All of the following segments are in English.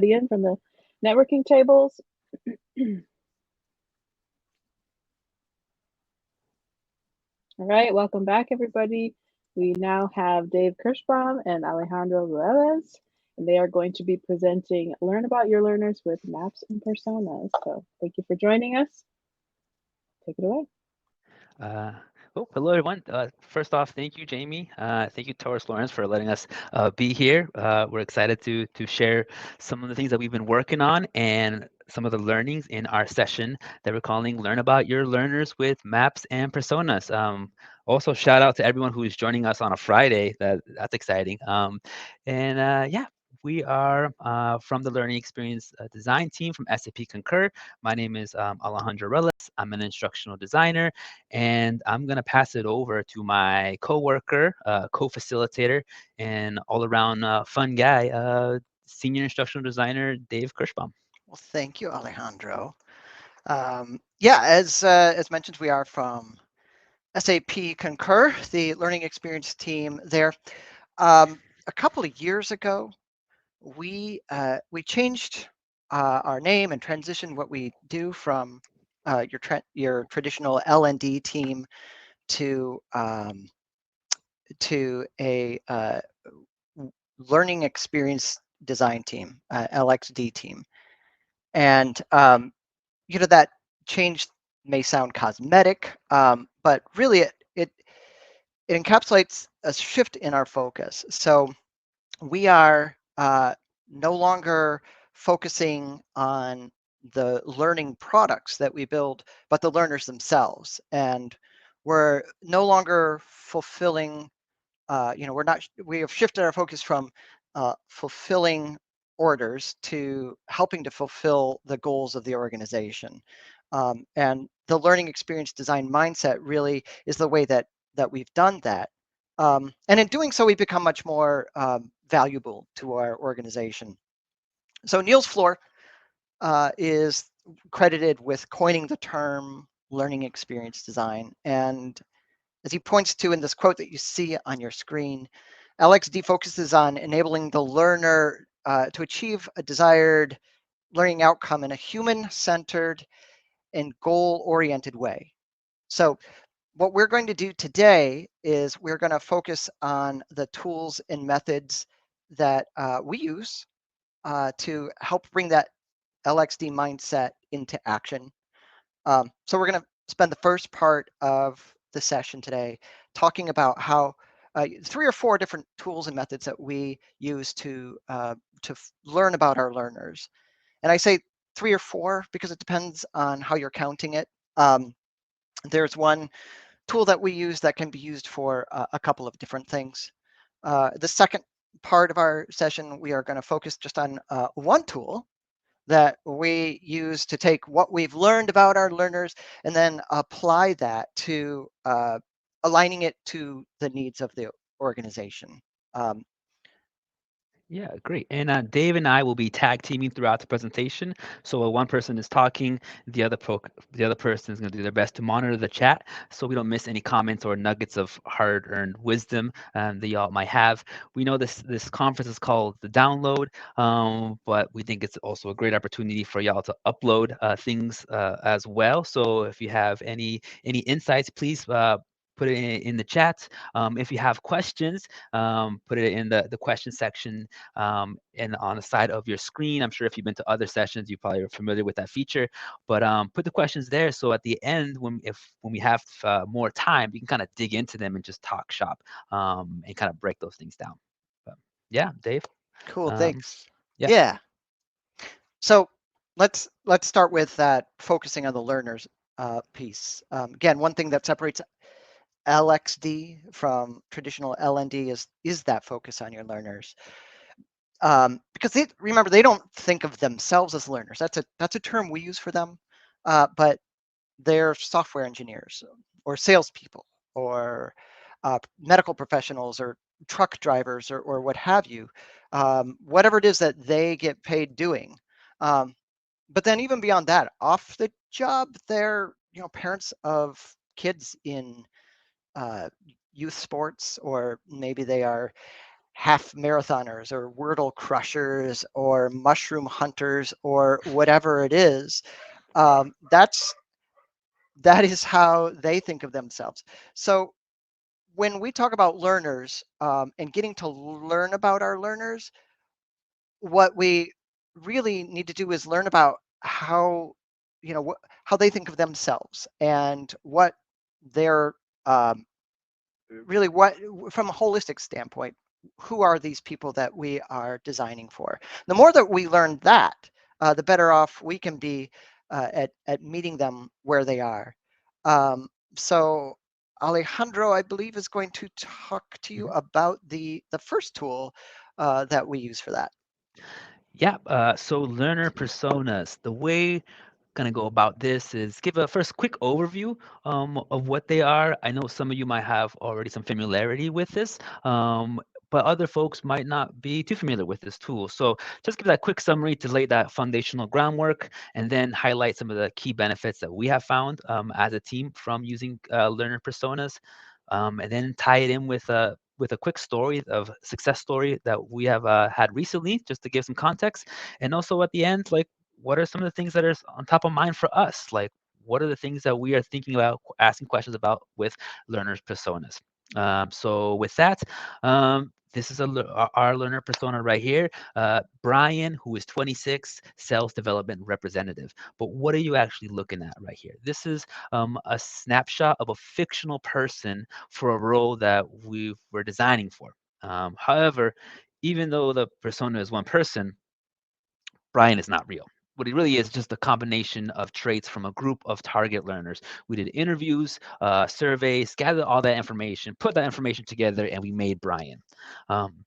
in from the networking tables. All right, welcome back, everybody. We now have Dave Kerschbaum and Alejandro Ruelas, and they are going to be presenting Learn About Your Learners with Maps and Personas. So thank you for joining us. Take it away. Uh, Hello everyone. First off, thank you, Jamie. Thank you, Taurus Lawrence, for letting us be here. We're excited to share some of the things that we've been working on and some of the learnings in our session that we're calling "Learn About Your Learners with Maps and Personas." Also, shout out to everyone who is joining us on a Friday. That's exciting. Yeah, we are from the Learning Experience Design team from SAP Concur. My name is Alejandro Ruelas. I'm an instructional designer, and I'm going to pass it over to my coworker, co-facilitator, and all-around fun guy, senior instructional designer Dave Kerschbaum. Well, thank you, Alejandro. Yeah, as mentioned, we are from SAP Concur, the learning experience team there. A couple of years ago, we changed our name and transitioned what we do from your traditional L&D team to a learning experience design team, LXD team, and that change may sound cosmetic, but really it encapsulates a shift in our focus. So we are no longer focusing on the learning products that we build, but the learners themselves. And we're no longer fulfilling, we have shifted our focus from fulfilling orders to helping to fulfill the goals of the organization. And the learning experience design mindset really is the way that we've done that. And in doing so, we become much more valuable to our organization. So Niels Floor is credited with coining the term learning experience design. And as he points to in this quote that you see on your screen, LXD focuses on enabling the learner to achieve a desired learning outcome in a human-centered and goal-oriented way. So what we're going to do today is we're going to focus on the tools and methods that we use to help bring that LXD mindset into action. So we're going to spend the first part of the session today talking about how 3 or 4 different tools and methods that we use to learn about our learners. And I say 3 or 4 because it depends on how you're counting it. There's one tool that we use that can be used for a couple of different things. The second part of our session, we are going to focus just on one tool that we use to take what we've learned about our learners and then apply that to aligning it to the needs of the organization. Um, Yeah, great. And Dave and I will be tag teaming throughout the presentation. So while one person is talking, the other person is going to do their best to monitor the chat, so we don't miss any comments or nuggets of hard-earned wisdom that y'all might have. We know this conference is called the Download, but we think it's also a great opportunity for y'all to upload things as well. So if you have any insights, please. Put it in the chat. If you have questions, put it in the question section and on the side of your screen. I'm sure if you've been to other sessions, you probably are familiar with that feature. But put the questions there, so at the end, when we have more time, we can kind of dig into them and just talk shop and kind of break those things down. But yeah, Dave. cool, Um, thanks. yeah. Yeah. So let's start with that focusing on the learners piece. Again, one thing that separates LXD from traditional LND is that focus on your learners. Because remember, they don't think of themselves as learners. That's a term we use for them, but they're software engineers or salespeople or medical professionals or truck drivers or what have you, whatever it is that they get paid doing. Um, but then even beyond that, off the job, they're parents of kids in uh, youth sports, or maybe they are half marathoners or Wordle crushers or mushroom hunters or whatever it is. That is how they think of themselves. So when we talk about learners and getting to learn about our learners, what we really need to do is learn about how, how they think of themselves and what their um, really what from a holistic standpoint, who are these people that we are designing for. The more that we learn that, the better off we can be at meeting them where they are. So Alejandro, I believe, is going to talk to you about the first tool that we use for that. Yeah, so learner personas. The way gonna go about this is give a first quick overview of what they are. I know some of you might have already some familiarity with this, but other folks might not be too familiar with this tool. So just give that quick summary to lay that foundational groundwork, and then highlight some of the key benefits that we have found as a team from using learner personas, and then tie it in with a quick story of success story that we have had recently, just to give some context. And also at the end, like, what are some of the things that are on top of mind for us? Like, what are the things that we are thinking about, asking questions about with learners personas? So with that, this is our learner persona right here. Brian, who is 26, sales development representative. But what are you actually looking at right here? This is a snapshot of a fictional person for a role that we were designing for. However, even though the persona is one person, Brian is not real. What he really is just a combination of traits from a group of target learners. We did interviews, surveys, gathered all that information, put that information together, and we made Brian. Um,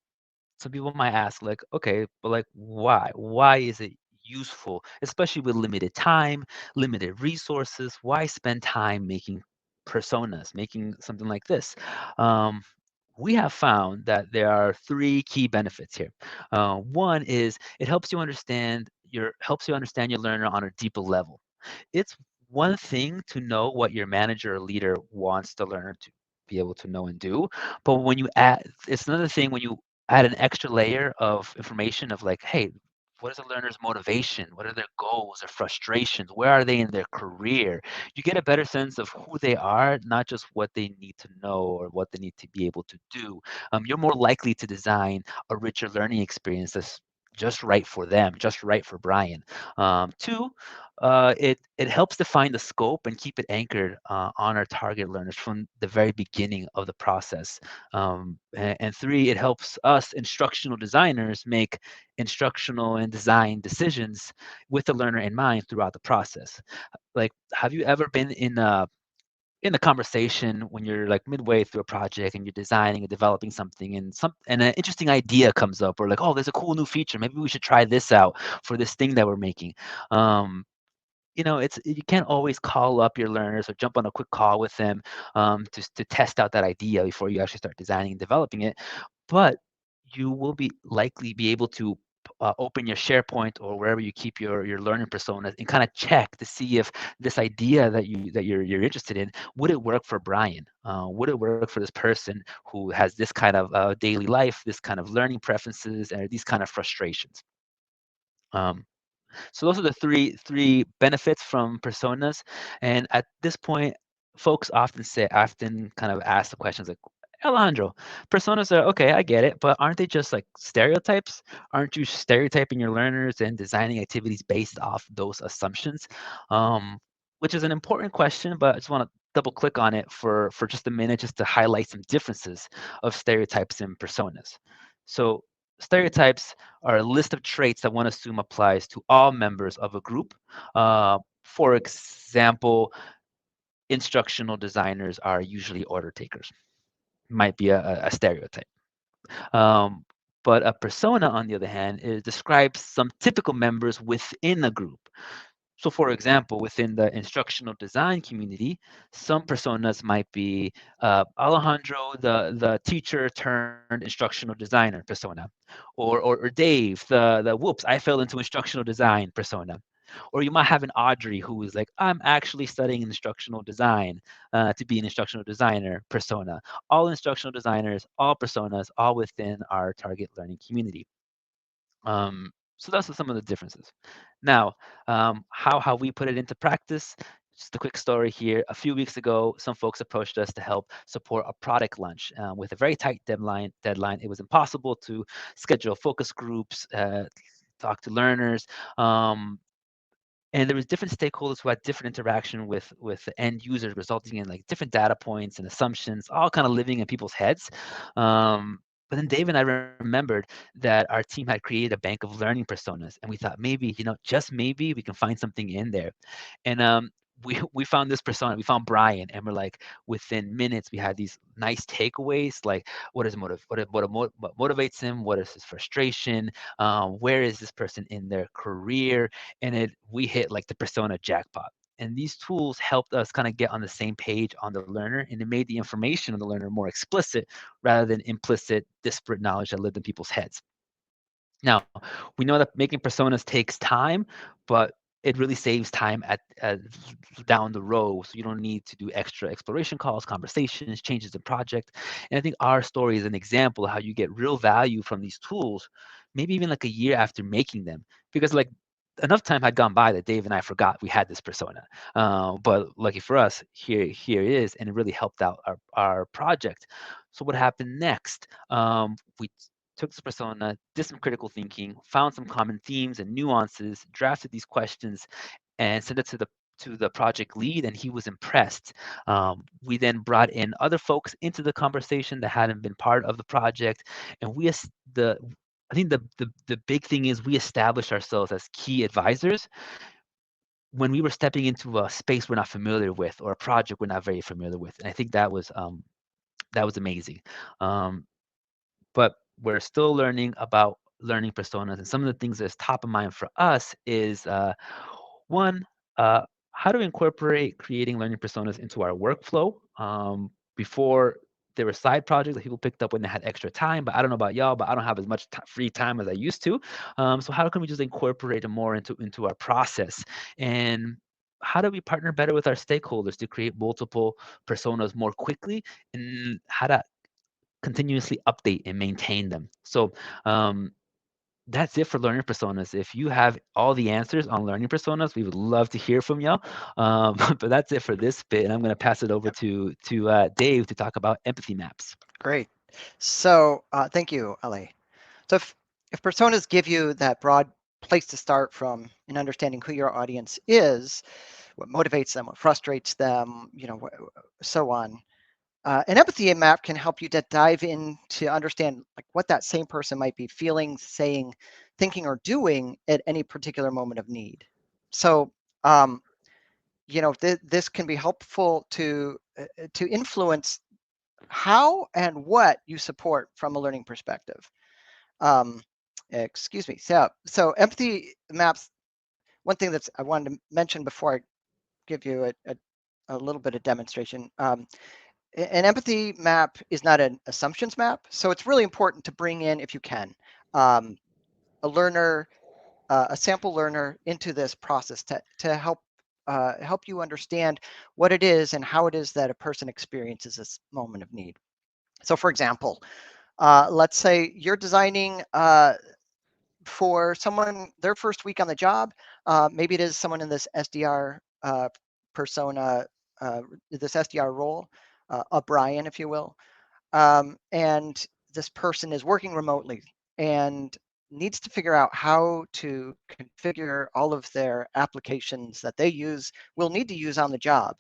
some people might ask, like, okay, but like, why? Why is it useful, especially with limited time, limited resources? Why spend time making personas, making something like this? Um, we have found that there are three key benefits here. One is it helps you understand your learner on a deeper level. It's one thing to know what your manager or leader wants the learner to be able to know and do, but when you add, it's another thing when you add an extra layer of information of like, hey, what is a learner's motivation? What are their goals, their frustrations? Where are they in their career? You get a better sense of who they are, not just what they need to know or what they need to be able to do. You're more likely to design a richer learning experience that's just right for them, just right for Brian. Two, it helps define the scope and keep it anchored on our target learners from the very beginning of the process. And three, it helps us instructional designers make instructional and design decisions with the learner in mind throughout the process. Like, have you ever been in a conversation when you're like midway through a project and you're designing and developing something, and an interesting idea comes up, or like, oh, there's a cool new feature, maybe we should try this out for this thing that we're making. um, it's, you can't always call up your learners or jump on a quick call with them to test out that idea before you actually start designing and developing it. But you will be likely be able to open your SharePoint or wherever you keep your learning personas and kind of check to see if this idea that you're interested in, would it work for Brian? Would it work for this person who has this kind of daily life, this kind of learning preferences, and these kind of frustrations? Um, so those are the three benefits from personas. And at this point, folks often kind of ask the questions like, Alejandro, personas are okay, I get it, but aren't they just like stereotypes? Aren't you stereotyping your learners and designing activities based off those assumptions? Which is an important question, but I just want to double click on it for just a minute, just to highlight some differences of stereotypes and personas. So stereotypes are a list of traits that one assume applies to all members of a group. For example, instructional designers are usually order takers. Might be a stereotype. Um, but a persona, on the other hand, describes some typical members within a group. So, for example, within the instructional design community, some personas might be Alejandro, the teacher turned instructional designer persona, or Dave, the whoops, I fell into instructional design persona. Or you might have an Audrey who is like, I'm actually studying instructional design to be an instructional designer persona. All instructional designers, all personas, all within our target learning community. So those are some of the differences. Now, how we put it into practice. Just a quick story here. A few weeks ago, some folks approached us to help support a product launch with a very tight deadline. It was impossible to schedule focus groups, talk to learners, and there was different stakeholders who had different interaction with the end users, resulting in like different data points and assumptions, all kind of living in people's heads. But then Dave and I remembered that our team had created a bank of learning personas, and we thought maybe, just maybe we can find something in there. And we found this persona. We found Brian, and we're like, within minutes, we had these nice takeaways, like what is what motivates him, what is his frustration, where is this person in their career, and we hit like the persona jackpot. And these tools helped us kind of get on the same page on the learner, and it made the information on the learner more explicit rather than implicit, disparate knowledge that lived in people's heads. Now, we know that making personas takes time, but it really saves time at down the road. So you don't need to do extra exploration calls, conversations, changes in project. And I think our story is an example of how you get real value from these tools, maybe even like a year after making them. Because like enough time had gone by that Dave and I forgot we had this persona. But lucky for us, here it is, and it really helped out our project. So what happened next? We took this persona, did some critical thinking, found some common themes and nuances, drafted these questions, and sent it to the project lead, and he was impressed. We then brought in other folks into the conversation that hadn't been part of the project, and I think the big thing is we established ourselves as key advisors when we were stepping into a space we're not familiar with or a project we're not very familiar with, and I think that was amazing. Um, but we're still learning about learning personas. And some of the things that's top of mind for us is one, how to incorporate creating learning personas into our workflow. Before, there were side projects that people picked up when they had extra time, but I don't know about y'all, but I don't have as much free time as I used to. So how can we just incorporate it more into our process? And how do we partner better with our stakeholders to create multiple personas more quickly, and how to continuously update and maintain them? So that's it for learning personas. If you have all the answers on learning personas, we would love to hear from y'all. But that's it for this bit, and I'm going to pass it over to Dave to talk about empathy maps. Great. So thank you, Ali. So if personas give you that broad place to start from in understanding who your audience is, what motivates them, what frustrates them, so on. An empathy map can help you to dive in to understand like what that same person might be feeling, saying, thinking, or doing at any particular moment of need. So, this can be helpful to influence how and what you support from a learning perspective. Excuse me. So empathy maps. One thing that's I wanted to mention before I give you a little bit of demonstration. An empathy map is not an assumptions map, so it's really important to bring in, if you can, a learner, a sample learner into this process to help you understand what it is and how it is that a person experiences this moment of need. So, for example, let's say you're designing for someone their first week on the job. Maybe it is someone in this SDR persona, this SDR role, a Brian, if you will. And this person is working remotely and needs to figure out how to configure all of their applications that they will need to use on the job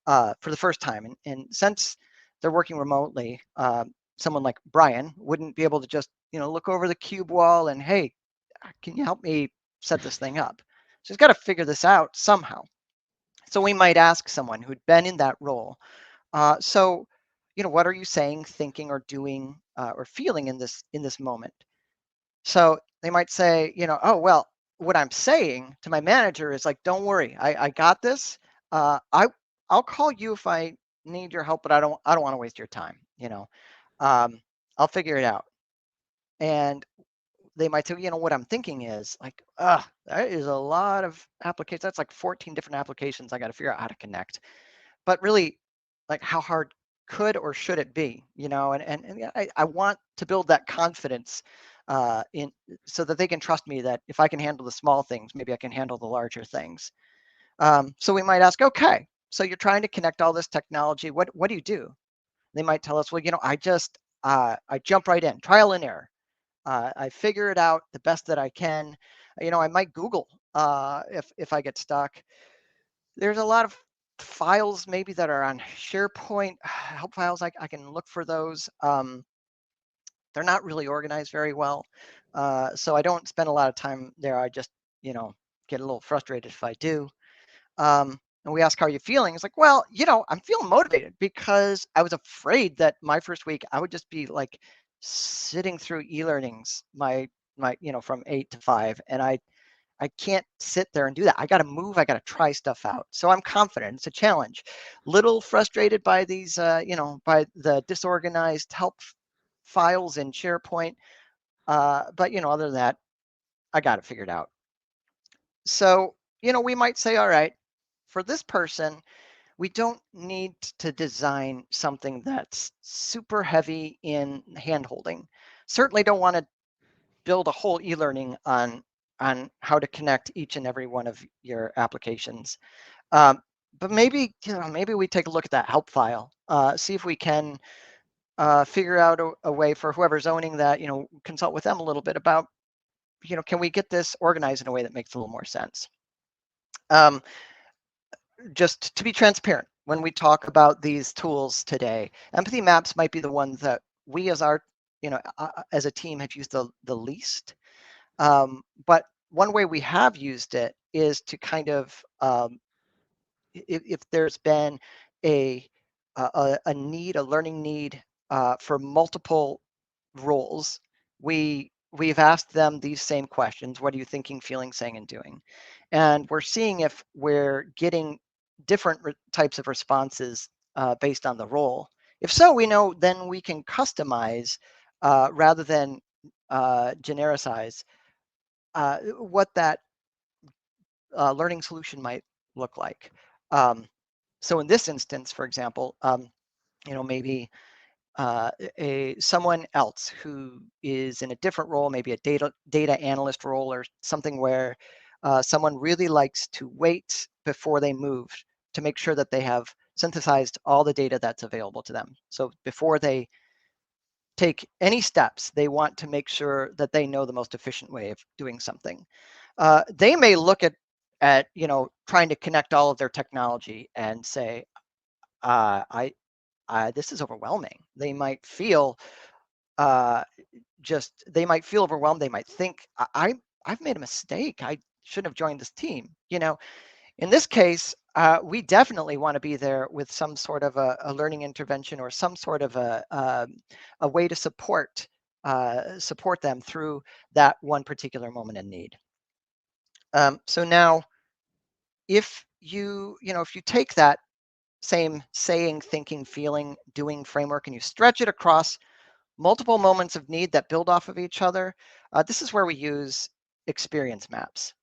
for the first time. And since they're working remotely, someone like Brian wouldn't be able to just look over the cube wall and, hey, can you help me set this thing up? So he's got to figure this out somehow. So we might ask someone who'd been in that role, what are you saying, thinking, or doing, or feeling in this moment? So they might say, oh, well, what I'm saying to my manager is like, don't worry, I got this. I'll call you if I need your help, but I don't want to waste your time. I'll figure it out. And they might say, what I'm thinking is like, that is a lot of applications. That's like 14 different applications I got to figure out how to connect. But really, like, how hard could or should it be? And I want to build that confidence in so that they can trust me that if I can handle the small things, maybe I can handle the larger things. So we might ask, okay, so you're trying to connect all this technology. What do you do? They might tell us, well, I jump right in, trial and error. I figure it out the best that I can. I might Google if I get stuck. There's a lot of files maybe that are on SharePoint help files. I can look for those. They're not really organized very well, so I don't spend a lot of time there. I just get a little frustrated if I do. And we ask, how are you feeling? It's like, well, I'm feeling motivated because I was afraid that my first week I would just be like sitting through e-learnings from 8 to 5, and I can't sit there and do that. I got to move. I got to try stuff out. So I'm confident. It's a challenge. Little frustrated by these, by the disorganized help files in SharePoint. But other than that, I got it figured out. So we might say, all right, for this person, we don't need to design something that's super heavy in handholding. Certainly don't want to build a whole e-learning on how to connect each and every one of your applications. But maybe we take a look at that help file, see if we can figure out a way for whoever's owning that, consult with them a little bit about, can we get this organized in a way that makes a little more sense? Just to be transparent, when we talk about these tools today, empathy maps might be the ones that we as as a team have used the least. But one way we have used it is to kind of, if there's been a need, a learning need for multiple roles, we've asked them these same questions. What are you thinking, feeling, saying, and doing? And we're seeing if we're getting different types of responses based on the role. If so, we know then we can customize rather than genericize what that learning solution might look like. So in this instance, for example, maybe someone else who is in a different role, maybe a data analyst role or something where someone really likes to wait before they move to make sure that they have synthesized all the data that's available to them. So before they take any steps, they want to make sure that they know the most efficient way of doing something. They may look at trying to connect all of their technology and say, this is overwhelming. They might feel they might feel overwhelmed. They might think, I've made a mistake. I shouldn't have joined this team. In this case, we definitely want to be there with some sort of a learning intervention or some sort of a way to support them through that one particular moment in need. So now, if you take that same saying, thinking, feeling, doing framework and you stretch it across multiple moments of need that build off of each other, this is where we use experience maps.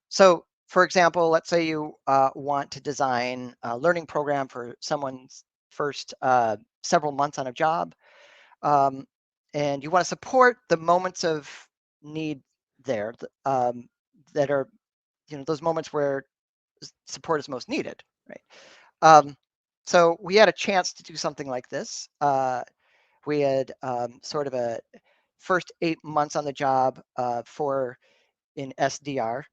So for example, let's say you want to design a learning program for someone's first several months on a job, and you want to support the moments of need there that are those moments where support is most needed, right? So we had a chance to do something like this. We had sort of a first 8 months on the job in SDR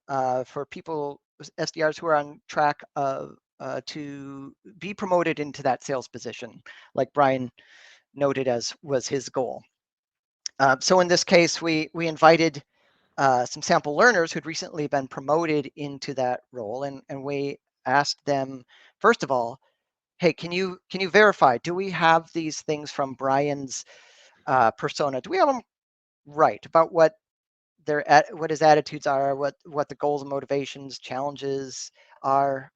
for people, SDRs who are on track to be promoted into that sales position, like Brian noted as was his goal. So in this case, we invited some sample learners who'd recently been promoted into that role, and we asked them, first of all, hey, can you verify, do we have these things from Brian's persona? Do we have them right about what his attitudes are, what the goals and motivations, challenges are?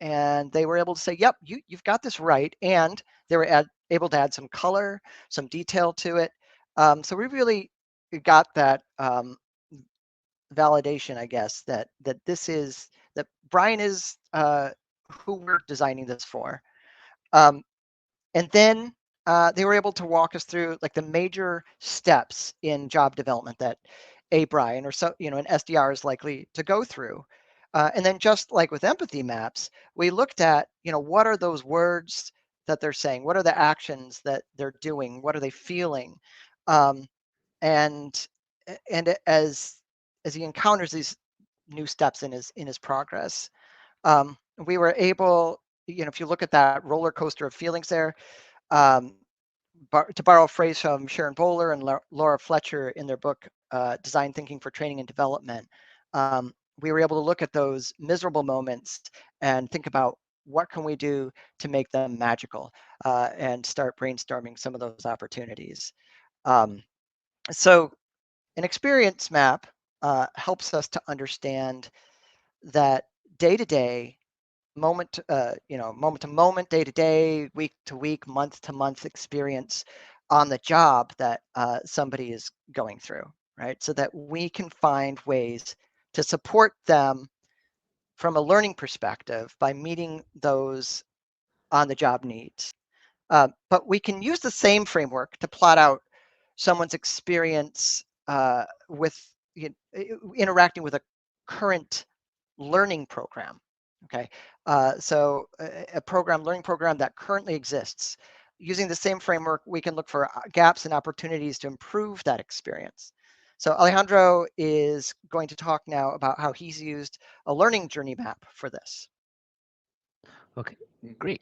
And they were able to say, yep, you've got this right. And they were able to add some color, some detail to it. So we really got that validation, I guess, that Brian is who we're designing this for. And then they were able to walk us through like the major steps in job development that a Brian or an SDR is likely to go through. And then just like with empathy maps, we looked at, what are those words that they're saying? What are the actions that they're doing? What are they feeling? And as he encounters these new steps in his progress, we were able, if you look at that roller coaster of feelings there, um, to borrow a phrase from Sharon Bowler and Laura Fletcher in their book, Design Thinking for Training and Development, we were able to look at those miserable moments and think about what can we do to make them magical, and start brainstorming some of those opportunities. So an experience map helps us to understand that day-to-day, moment to moment, day to day, week to week, month to month experience on the job that somebody is going through, right? So that we can find ways to support them from a learning perspective by meeting those on the job needs. But we can use the same framework to plot out someone's experience with interacting with a current learning program. Okay, so a learning program that currently exists. Using the same framework, we can look for gaps and opportunities to improve that experience. So Alejandro is going to talk now about how he's used a learning journey map for this. Okay, great.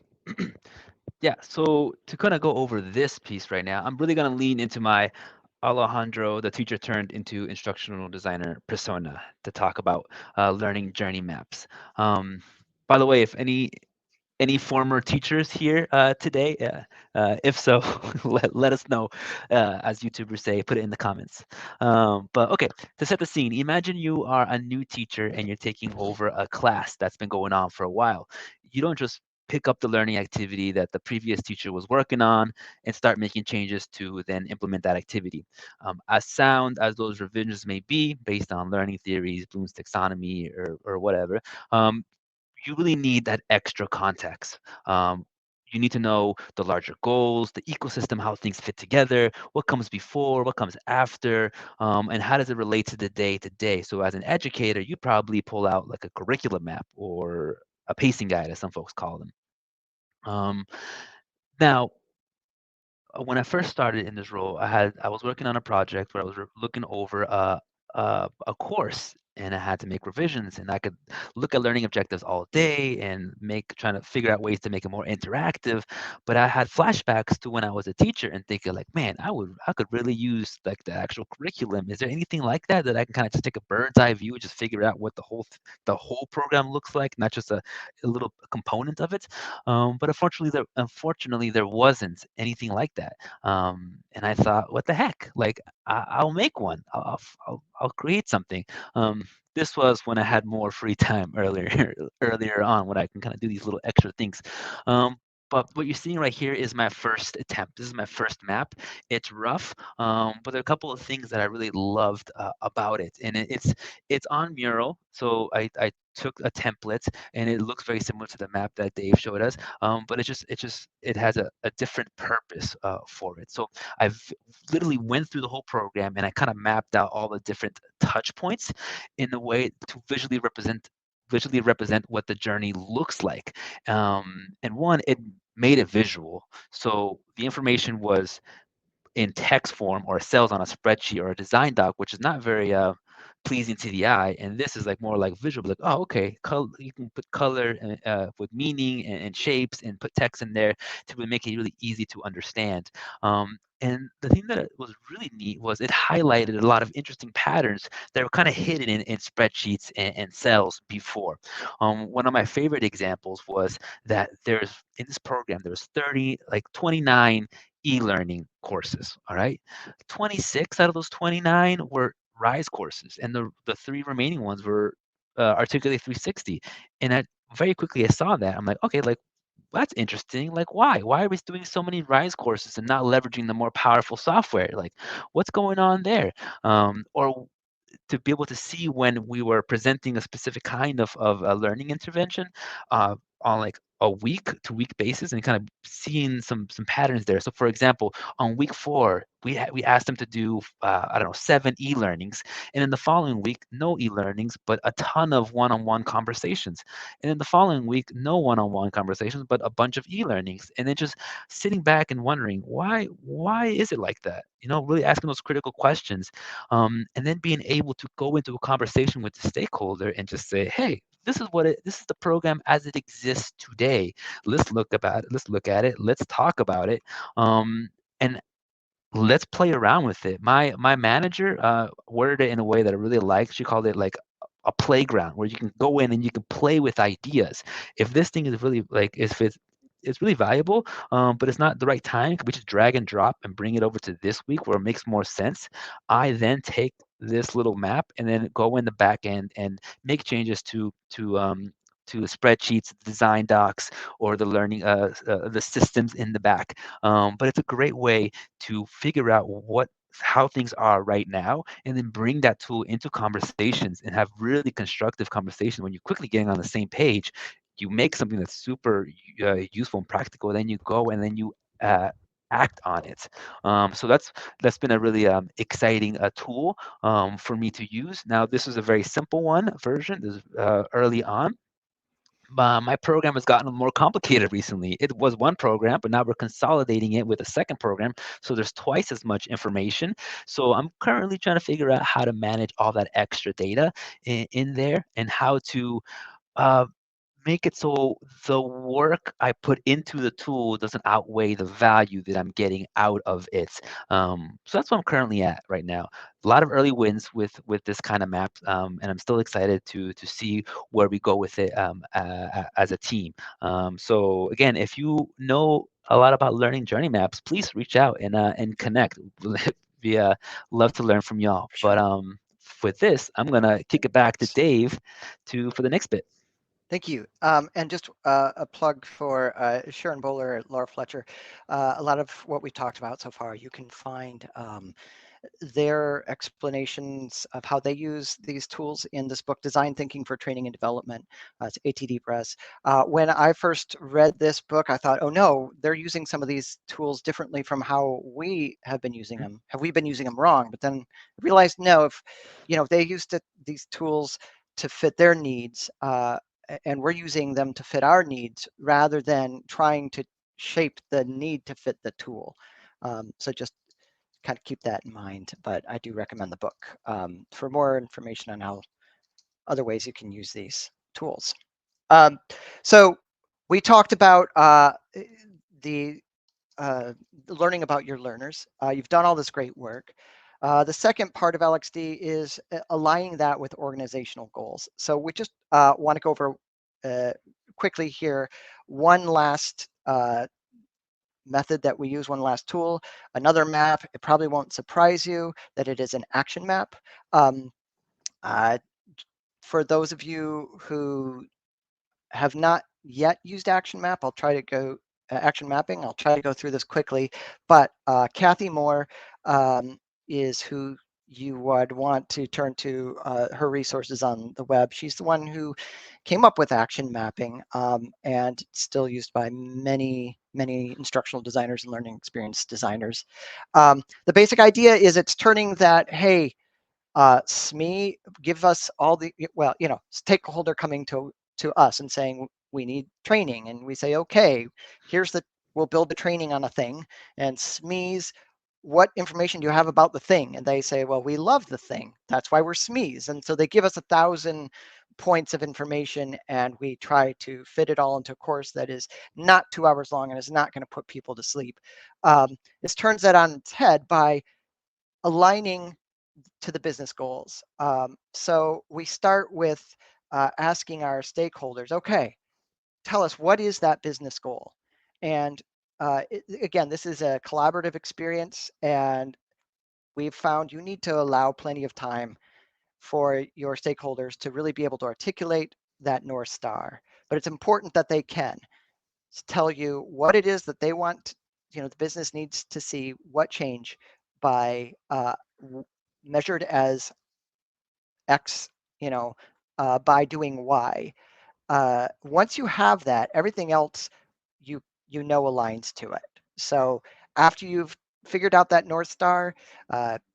Yeah, so to kind of go over this piece right now, I'm really going to lean into my Alejandro, the teacher turned into instructional designer persona to talk about learning journey maps. By the way, if any former teachers here today? If so, let us know, as YouTubers say, put it in the comments. But okay, to set the scene, imagine you are a new teacher and you're taking over a class that's been going on for a while. You don't just pick up the learning activity that the previous teacher was working on and start making changes to then implement that activity. As sound as those revisions may be, based on learning theories, Bloom's taxonomy, or whatever, you really need that extra context. You need to know the larger goals, the ecosystem, how things fit together, what comes before, what comes after, and how does it relate to the day to day. So as an educator, you probably pull out like a curriculum map or a pacing guide, as some folks call them. Now, when I first started in this role, I was working on a project where I was looking over a course, and I had to make revisions, and I could look at learning objectives all day and trying to figure out ways to make it more interactive. But I had flashbacks to when I was a teacher and thinking like, man, I could really use like the actual curriculum. Is there anything like that that I can kind of just take a bird's eye view and just figure out what the whole program looks like, not just a little component of it? But unfortunately, there wasn't anything like that. And I thought, what the heck? Like, I'll make one. I'll create something. This was when I had more free time earlier on, when I can kind of do these little extra things. But what you're seeing right here is my first attempt. This is my first map. It's rough, but there are a couple of things that I really loved about it, and it's on Mural. So I took a template, and it looks very similar to the map that Dave showed us, but it has a different purpose for it. So I've literally went through the whole program, and I kind of mapped out all the different touch points in a way to visually represent what the journey looks like. And one, it made it visual. So the information was in text form or cells on a spreadsheet or a design doc, which is not very pleasing to the eye. And this is like more like visual, like, oh, okay, you can put color with meaning and shapes and put text in there to really make it really easy to understand. And the thing that was really neat was it highlighted a lot of interesting patterns that were kind of hidden in spreadsheets and cells before. One of my favorite examples was that in this program, there was 29 e-learning courses, all right? 26 out of those 29 were RISE courses, and the three remaining ones were Articulate 360. And very quickly I saw that. I'm like, okay, like that's interesting. Like, why? Why are we doing so many RISE courses and not leveraging the more powerful software? Like, what's going on there? Or to be able to see when we were presenting a specific kind of a learning intervention on like a week to week basis, and kind of seeing some patterns there. So for example, on week 4, we asked them to do I don't know, 7 e-learnings, and in the following week no e-learnings but a ton of one-on-one conversations, and in the following week no one-on-one conversations but a bunch of e-learnings, and then just sitting back and wondering why is it like that, really asking those critical questions, and then being able to go into a conversation with the stakeholder and just say, hey, this is the program as it exists today. Let's look at it, let's talk about it, and let's play around with it. My manager worded it in a way that I really liked. She called it like a playground where you can go in and you can play with ideas. If this thing is really like, if it's really valuable, but it's not the right time, we just drag and drop and bring it over to this week where it makes more sense. I then take this little map and then go in the back end and make changes to the spreadsheets, design docs, or the learning the systems in the back. But it's a great way to figure out how things are right now, and then bring that tool into conversations and have really constructive conversations. When you're quickly getting on the same page, you make something that's super useful and practical, then you go and then you act on it. So that's been a really exciting tool for me to use. Now this is a very simple one version. This is early on. My program has gotten more complicated recently. It was one program, but now we're consolidating it with a second program. So there's twice as much information. So I'm currently trying to figure out how to manage all that extra data in there, and how to uh, make it so the work I put into the tool doesn't outweigh the value that I'm getting out of it. So that's what I'm currently at right now. A lot of early wins with this kind of map, and I'm still excited to see where we go with it as a team. So again, if you know a lot about learning journey maps, please reach out and connect. We love to learn from y'all. Sure. But with this, I'm gonna kick it back to Dave for the next bit. Thank you. And just a plug for Sharon Bowler and Laura Fletcher. A lot of what we talked about so far, you can find their explanations of how they use these tools in this book, Design Thinking for Training and Development. It's ATD Press. When I first read this book, I thought, oh no, they're using some of these tools differently from how we have been using them. Have we been using them wrong? But then I realized, no, if they used these tools to fit their needs, and we're using them to fit our needs rather than trying to shape the need to fit the tool. So just kind of keep that in mind, but I do recommend the book for more information on how other ways you can use these tools. So we talked about the learning about your learners. You've done all this great work. The second part of LXD is aligning that with organizational goals. So we just want to go over quickly here one last method that we use, one last tool. Another map, it probably won't surprise you that it is an action map. For those of you who have not yet used action map, I'll try to go action mapping. I'll try to go through this quickly, but Kathy Moore is who you would want to turn to her resources on the web. She's the one who came up with action mapping, and still used by many instructional designers and learning experience designers. The basic idea is it's turning that, hey, SME, give us all the, well, stakeholder coming to us and saying we need training, and we say, okay, we'll build the training on a thing, and SMEs, what information do you have about the thing? And they say, well, we love the thing, that's why we're SMEs. And so they give us 1,000 points of information, and we try to fit it all into a course that is not 2 hours long and is not going to put people to sleep. This turns that on its head by aligning to the business goals. So we start with asking our stakeholders, okay, tell us, what is that business goal? And again, this is a collaborative experience, and we've found you need to allow plenty of time for your stakeholders to really be able to articulate that North Star. But it's important that they can. tell you what it is that they want, the business needs to see what change by measured as X, by doing Y. Once you have that, everything else you aligns to it. So after you've figured out that North Star,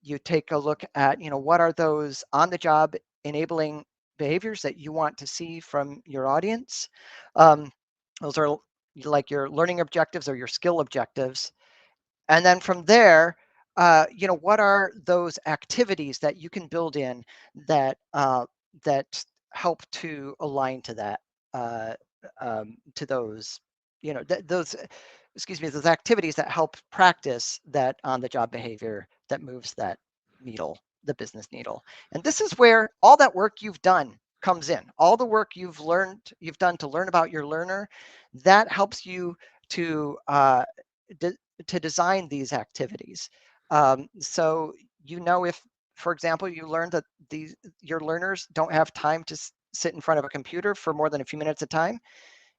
you take a look at what are those on the job enabling behaviors that you want to see from your audience. Those are like your learning objectives or your skill objectives. And then from there, what are those activities that you can build in that that help to align to that, to those, those, excuse me, those activities that help practice that on-the-job behavior that moves that needle, the business needle. And this is where all that work you've done comes in. All the work you've done to learn about your learner, that helps you to to design these activities. So if, for example, you learn that your learners don't have time to sit in front of a computer for more than a few minutes at a time,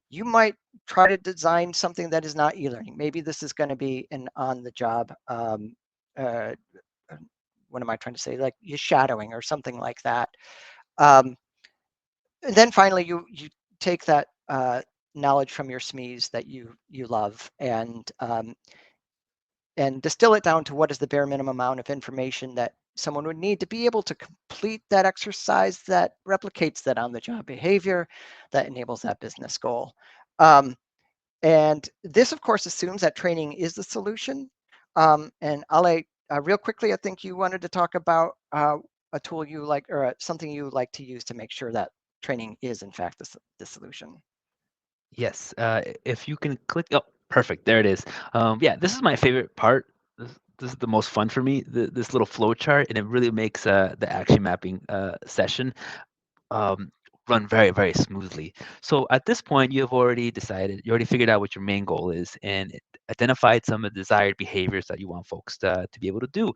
you might try to design something that is not e-learning. Maybe this is going to be an on-the-job, uh, what am I trying to say? Like shadowing or something like that. Um, and then finally, you take that knowledge from your SMEs that you love, and distill it down to what is the bare minimum amount of information that someone would need to be able to complete that exercise that replicates that on-the-job behavior that enables that business goal. And this, of course, assumes that training is the solution. And Ale, real quickly, I think you wanted to talk about a tool you like, or something you like to use to make sure that training is, in fact, the solution. Yes, if you can click, oh, perfect, there it is. Yeah, this is my favorite part. This is the most fun for me, this little flow chart, and it really makes the action mapping session um, run very, very smoothly. So at this point, you have already decided, you already figured out what your main goal is and identified some of the desired behaviors that you want folks to be able to do.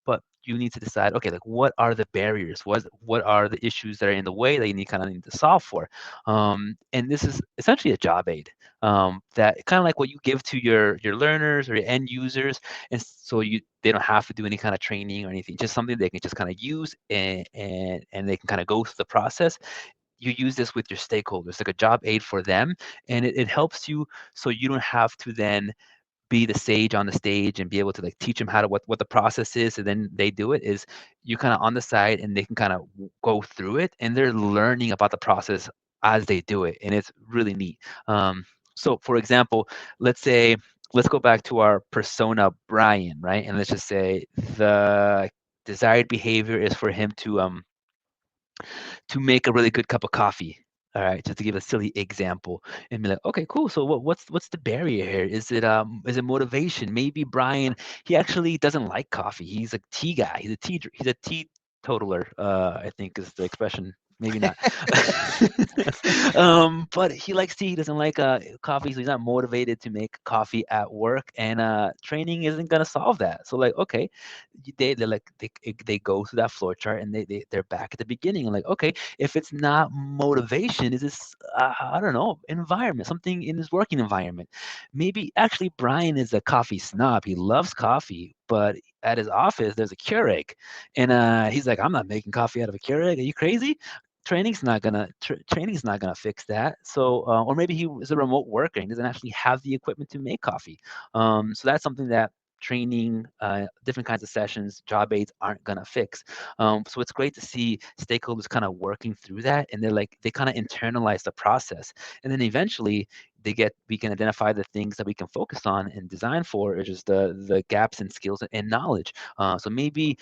But you need to decide, okay, like what are the barriers? What are the issues that are in the way that you need to solve for? And this is essentially a job aid that kind of like what you give to your learners or your end users, and so they don't have to do any kind of training or anything, just something they can just kind of use and they can kind of go through the process. You use this with your stakeholders, like a job aid for them, and it helps you so you don't have to then be the sage on the stage and be able to like teach them how to what the process is, and then they do it. Is you kind of on the side and they can kind of go through it and they're learning about the process as they do it, and it's really neat. So for example, let's say let's go back to our persona Brian, right? And let's just say the desired behavior is for him to make a really good cup of coffee. All right, just to give a silly example, and be like, okay, cool. So what's the barrier here? Is it motivation? Maybe Brian, he actually doesn't like coffee. He's a tea guy. He's a teetotaler. I think is the expression. Maybe not. But he likes tea. He doesn't like coffee, so he's not motivated to make coffee at work. And training isn't gonna solve that. So like, okay, they go through that flow chart and they're back at the beginning and like, okay, if it's not motivation, is this I don't know, environment, something in his working environment. Maybe actually Brian is a coffee snob. He loves coffee, but at his office there's a Keurig, and he's like, I'm not making coffee out of a Keurig. Are you crazy? Training's not gonna fix that. So or maybe he is a remote worker and doesn't actually have the equipment to make coffee. So that's something that training, different kinds of sessions, job aids aren't gonna fix. So it's great to see stakeholders kind of working through that, and they kind of internalize the process, and then eventually we can identify the things that we can focus on and design for, is just the gaps in skills and knowledge. So maybe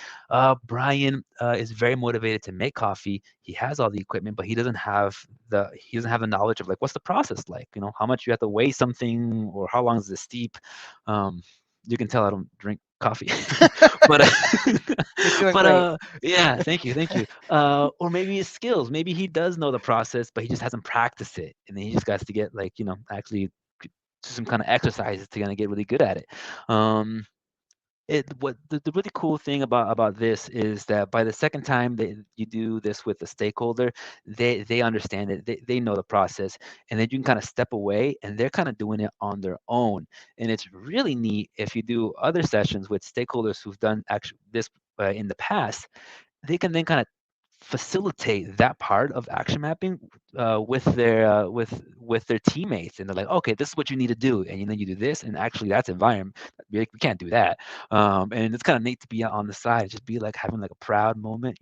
Brian is very motivated to make coffee. He has all the equipment, but he doesn't have the knowledge of like what's the process like. How much you have to weigh something, or how long is the steep. You can tell I don't drink coffee, but You're doing but great. yeah, thank you. Or maybe his skills. Maybe he does know the process, but he just hasn't practiced it, and then he just got to get like actually do some kind of exercises to kind of get really good at it. Um, what the really cool thing about this is that by the second time that you do this with the stakeholder, they understand it, they know the process, and then you can kind of step away and they're kind of doing it on their own. And it's really neat if you do other sessions with stakeholders who've done actually this in the past. They can then kind of facilitate that part of action mapping with their teammates, and they're like, okay, this is what you need to do, and then you do this, and actually that's environment. We can't do that. And it's kind of neat to be on the side, just be like having like a proud moment,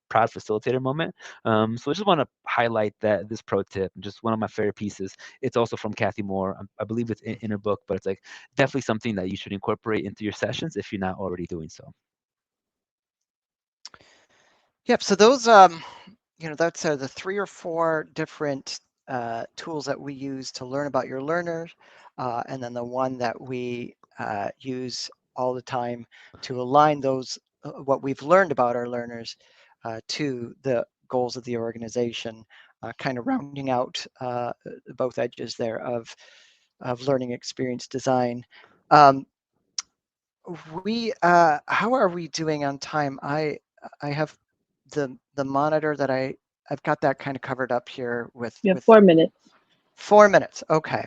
proud facilitator moment. So I just want to highlight that this pro tip, just one of my favorite pieces. It's also from Kathy Moore. I believe it's in her book, but it's like definitely something that you should incorporate into your sessions if you're not already doing so. Yep. So those, that's the 3 or 4 different tools that we use to learn about your learners, and then the one that we use all the time to align those what we've learned about our learners to the goals of the organization, kind of rounding out both edges there of learning experience design. How are we doing on time? I have the monitor that I've got that kind of covered up here with You have 4 minutes. 4 minutes. Okay.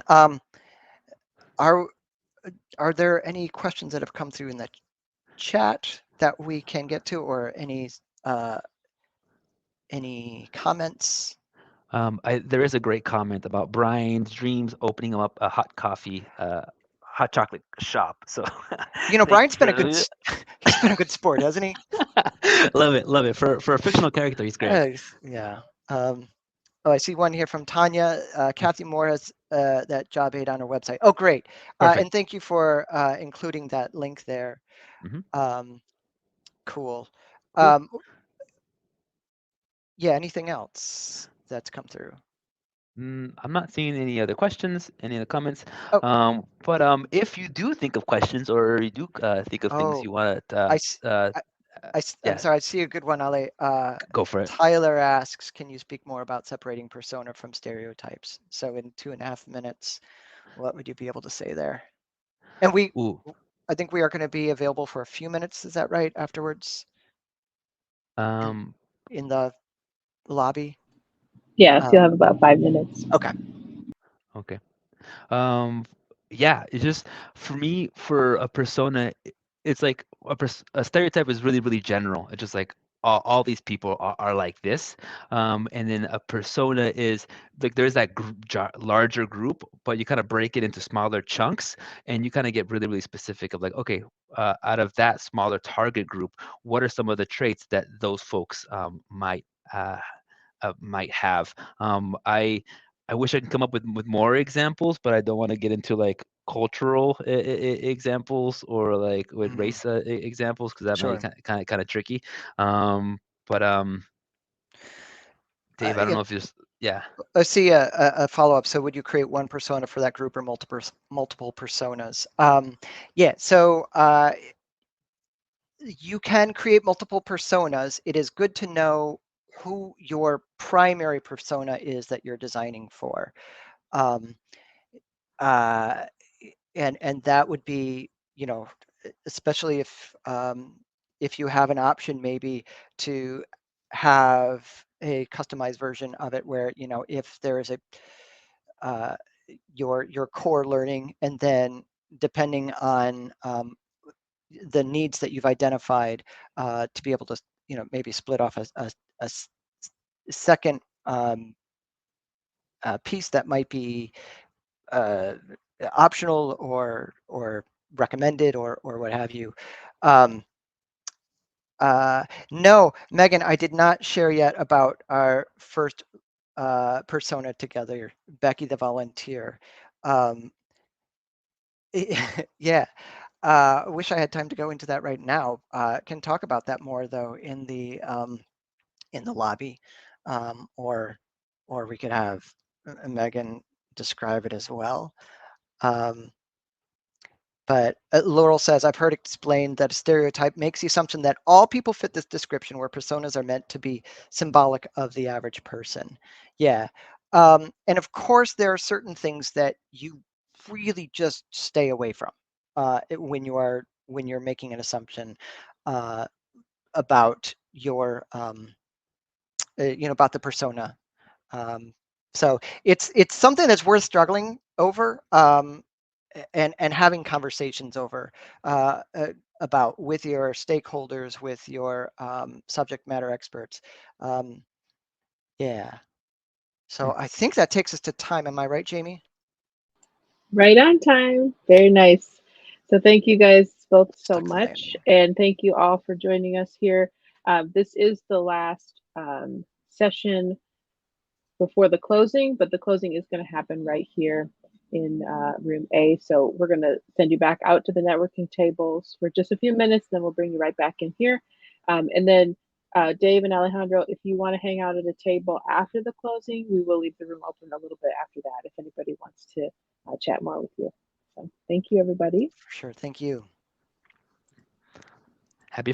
Um, are are there any questions that have come through in the chat that we can get to, or any comments? There is a great comment about Brian's dreams opening up a hot coffee, hot chocolate shop. So thank Brian's you been for a good he's been a good sport, hasn't he? love it, love it. For a fictional character, he's great. Yeah. Oh, I see one here from Tanya. Kathy Moore has that job aid on her website. Oh, great. Perfect. And thank you for including that link there. Hmm. Cool. Cool. Yeah, anything else that's come through? I'm not seeing any other questions, any other comments. Oh, But if you do think of questions or you do think of things oh, you want I, to, s- I'm yeah, sorry, I see a good one, Ale. go for it. Tyler asks, can you speak more about separating persona from stereotypes? So in 2.5 minutes, what would you be able to say there? And Ooh. I think we are going to be available for a few minutes. Is that right? Afterwards Um. in the lobby? Yes, you'll have about 5 minutes. Okay. Okay. Um, yeah, it's just for me, for a persona, it's like a stereotype is really, really general. It's just like all these people are like this. And then a persona is like there's that larger group, but you kind of break it into smaller chunks, and you kind of get really, really specific of like, okay, out of that smaller target group, what are some of the traits that those folks might have. I wish I could come up with more examples, but I don't want to get into like cultural examples or like with Mhm. race examples because that might Sure. be kind of tricky. But Dave, I don't Yeah, know if you just yeah. I see a follow-up. So would you create one persona for that group or multiple personas? Yeah, so you can create multiple personas. It is good to know who your primary persona is that you're designing for. Um, uh, and that would be, especially if you have an option maybe to have a customized version of it where, if there is a uh, your core learning, and then depending on the needs that you've identified, to be able to maybe split off a second piece that might be uh, optional or recommended or what have you. Um, no, Megan, I did not share yet about our first persona together, Becky the volunteer. Um, yeah, wish I had time to go into that right now. Can talk about that more though in the lobby, or we could have Megan describe it as well. Um, But Laurel says, I've heard explained that a stereotype makes the assumption that all people fit this description, where personas are meant to be symbolic of the average person. Yeah. And of course, there are certain things that you really just stay away from. when you're making an assumption about your about the persona. So it's something that's worth struggling over, and having conversations over about with your stakeholders, with your subject matter experts. Yeah. So I think that takes us to time. Am I right, Jamie? Right on time. Very nice. So thank you guys both so Stuck the much, landing. and thank you all for joining us here. This is the last session before the closing, but the closing is going to happen right here in room A. So we're going to send you back out to the networking tables for just a few minutes, then we'll bring you right back in here. And then Dave and Alejandro, if you want to hang out at a table after the closing, we will leave the room open a little bit after that if anybody wants to chat more with you. So thank you, everybody. For sure. Thank you. Happy